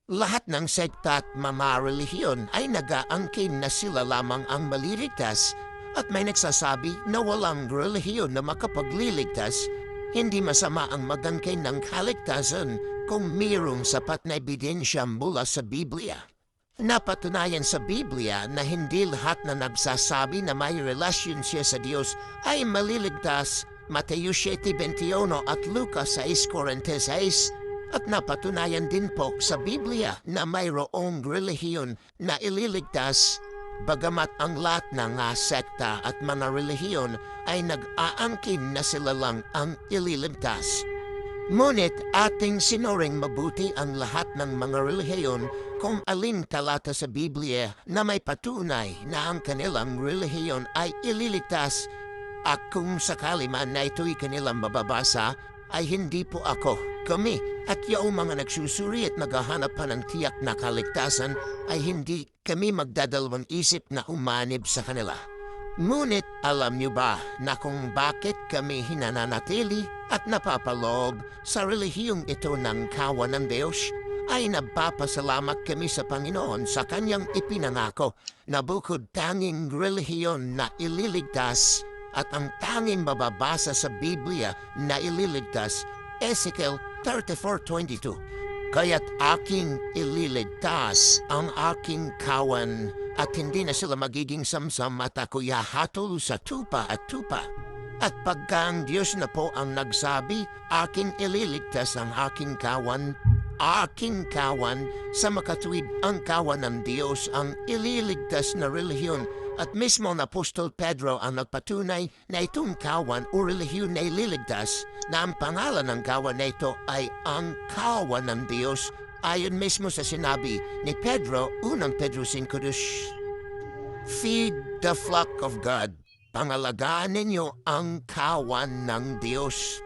Lahat ng sekta at mamarelihiyon ay nag-aangkin na sila lamang ang maliligtas at may nagsasabi na walang relihiyon na makapagliligtas. Hindi masama ang magangkin ng kaligtasan kung mayroong sapat na ebidensya mula sa Biblia. Napatunayan sa Biblia na hindi lahat na nagsasabi na may relasyon siya sa Diyos ay maliligtas. Mateo 7:21 at Lucas 6:46. At napatunayan din po sa Biblia na mayroong relihiyon na ililigtas, bagamat ang lahat ng sekta at mga relihiyon ay nag-aangkin na sila lang ang ililigtas. Ngunit ating sinuring mabuti ang lahat ng mga relihiyon kung alin talata sa Biblia na may patunay na ang kanilang relihiyon ay ililigtas, at kung sakali man na ito'y kanilang mababasa, ay hindi po ako, kami, at yung mga nagsusuri at naghahanap pa ng tiyak na kaligtasan ay hindi kami magdadalawang isip na umanib sa kanila. Ngunit alam niyo ba na kung bakit kami hinananatili at napapaloob sa relihiyong ito ng kawan ng Diyos, ay nagpapasalamat kami sa Panginoon sa kanyang ipinangako na bukod tanging relihiyon na ililigtas at ang tanging mababasa sa Biblia na ililigtas, Ezekiel 34:22. Kaya't aking ililigtas ang aking kawan at hindi na sila magiging samsam at ako'y hahatol sa tupa at tupa. At pagka ang Diyos na po ang nagsabi, aking ililigtas ang aking kawan sa makatuwid ang kawan ng Diyos ang ililigtas na relihiyon. At mismo na Apostol Pedro ang nagpatunay na itong kawan o relihiyon na ililigtas na ang pangalan ng kawan na ito ay ang kawan ng Diyos. Ayon mismo sa sinabi ni Pedro, unang Pedro 5:2, feed the flock of God. Pangalagaan ninyo ang kawan ng Diyos.